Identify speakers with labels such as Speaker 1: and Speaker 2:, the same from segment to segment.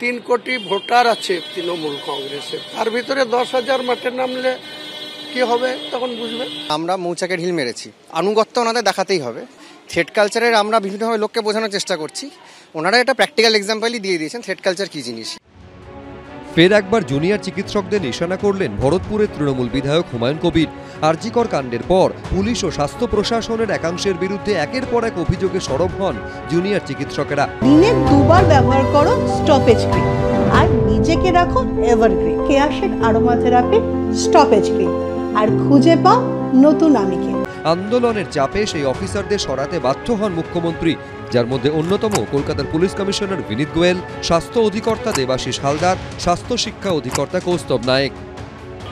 Speaker 1: 3 কোটি ভোটার আছে তৃণমূল কংগ্রেসের, তার ভিতরে 10,000 মাঠে নামলে কি হবে তখন বুঝবে।
Speaker 2: আমরা মৌচাকে ঢিল মেরেছি, আনুগত্য ওনাদের দেখাতেই হবে। থ্রেড কালচারের আমরা বিভিন্নভাবে লোককে বোঝানোর চেষ্টা করছি, ওনারা এটা প্র্যাকটিক্যাল এক্সাম্পলই দিয়ে দিয়েছেন থ্রেড কালচার কী জিনিস।
Speaker 3: ফের একবার জুনিয়র চিকিৎসকদের নিশানা করলেন ভরতপুরের তৃণমূল বিধায়ক হুমায়ুন কবির। আরজিকর কাণ্ডের পর পুলিশ ও স্বাস্থ্য প্রশাসনের একাংশের বিরুদ্ধে একের পর এক অভিযোগে সরব হন জুনিয়র চিকিৎসকেরা।
Speaker 4: দিনে 2 বার ব্যবহার করো স্টপেজ ক্রিম আর নিজেকে রাখো evergreen Keya Seth aromatherapy stoppage cream, আর খুঁজে পাও নতুন আমিকে।
Speaker 3: আন্দোলনের চাপে সেই অফিসারদের সরাতে বাধ্য হন মুখ্যমন্ত্রী, যার মধ্যে অন্যতম কলকাতার পুলিশ কমিশনার বিনীত গোয়েল, স্বাস্থ্য অধিকর্তা দেবাশিস হালদার, স্বাস্থ্য শিক্ষা অধিকর্তা কৌস্তব নায়েক।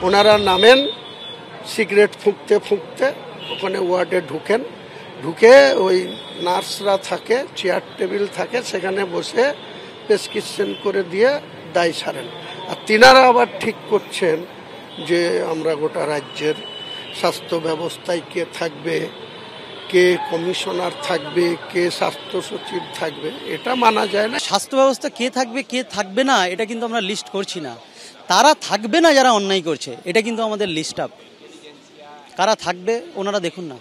Speaker 1: ওনারা নামেন, সিগারেট ফুঁকতে ফুঁকতে ওখানে ওয়ার্ডে ঢুকে ওই নার্সরা থাকে, চেয়ার টেবিল থাকে, সেখানে বসে প্রেসক্রিপশন করে দিয়ে দায় সারেন। আর তিনারা আবার ঠিক করছেন যে আমরা গোটা রাজ্যের স্বাস্থ্য ব্যবস্থায় কে থাকবে, কে কমিশনার থাকবে, কে স্বাস্থ্য সচিব থাকবে, এটা মানা যায় না।
Speaker 5: স্বাস্থ্য ব্যবস্থা কে থাকবে কে থাকবে না এটা কিন্তু আমরা লিস্ট করছি না, তারা থাকবে না যারা অন্যায় করছে, এটা কিন্তু আমাদের লিস্ট আপ। কারা থাকবে ওনারা দেখুন না।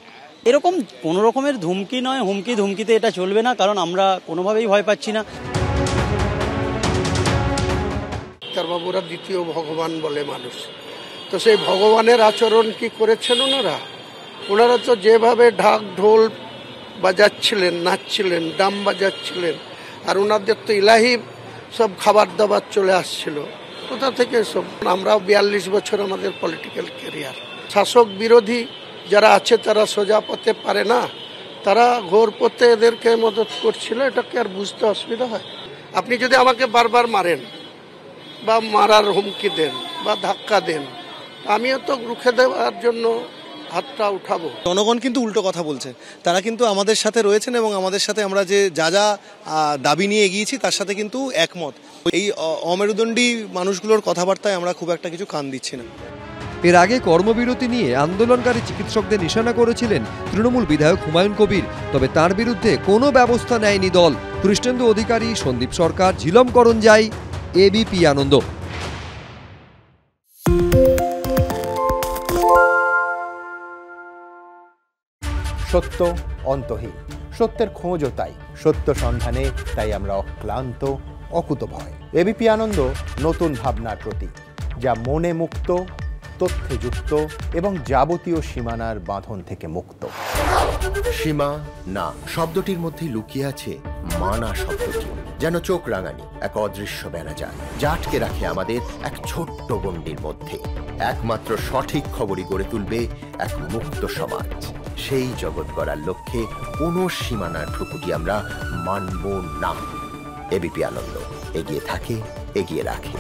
Speaker 5: এরকম কোনো রকমের ধুমকি নয়, ধুমকিতে এটা চলবে না, কারণ আমরা কোনোভাবেই ভয় পাচ্ছি না।
Speaker 1: ডাক্তারবাবুরা দ্বিতীয় ভগবান বলে মানুষ, তো সেই ভগবানের আচরণ কি করেছেন ওনারা তো যেভাবে ঢাক ঢোল বাজাচ্ছিলেন, নাচছিলেন, ডাম বাজাচ্ছিলেন, আর ওনাদের তো ইলাহি সব খাবার দাবার চলে আসছিল, কোথা থেকে সব। আমরাও 42 বছর আমাদের পলিটিক্যাল ক্যারিয়ার, শাসক বিরোধী যারা আছে তারা সোজা পথে পারে না, তারা ঘোর পথে এদেরকে মদত করছিল, এটাকে আর বুঝতে অসুবিধা হয়। আপনি যদি আমাকে বারবার মারেন বা মারার হুমকি দেন বা ধাক্কা দেন, আমিও তো রুখে দেওয়ার জন্য হাতটা উঠাবো।
Speaker 6: জনগণ কিন্তু উল্টো কথা বলছে, তারা কিন্তু আমাদের সাথে রয়েছেন এবং আমাদের সাথে আমরা যে যা দাবি নিয়ে এগিয়েছি তার সাথে কিন্তু একমত। এই অমেরুদণ্ডী মানুষগুলোর কথাবার্তায় আমরা খুব একটা কিছু কান দিচ্ছি না।
Speaker 3: এর আগে কর্মবিরতি নিয়ে আন্দোলনকারী চিকিৎসকদের নিশানা করেছিলেন তৃণমূল বিধায়ক হুমায়ুন কবির, তবে তার বিরুদ্ধে কোনো ব্যবস্থা নেয়নি দল। কৃষ্ণেন্দু অধিকারী, সন্দীপ সরকার, ঝিলম করঞ্জাই, এবিপি আনন্দ।
Speaker 7: সত্য অন্তহীন, সত্যের খোঁজও তাই, সত্য সন্ধানে তাই আমরা অক্লান্ত, অকুতভয়। এবিপি আনন্দ নতুন ভাবনার প্রতীক, যা মনে মুক্ত, তথ্যে যুক্ত এবং যাবতীয় সীমানার বাঁধন থেকে মুক্ত।
Speaker 8: সীমা না শব্দটির মধ্যে লুকিয়ে আছে মানা শব্দটি, যেন চোখ রাঙানি এক অদৃশ্য বেড়াজাল, যা আটকে রাখে আমাদের এক ছোট্ট গণ্ডির মধ্যে। একমাত্র সঠিক খবরই গড়ে তুলবে এক মুক্ত সমাজ। সেই জগৎ গড়ার লক্ষ্যে কোনো সীমানার ঠুকুটি আমরা মানব না। এবিপি আনন্দ এগিয়ে থাকে, এগিয়ে রাখে।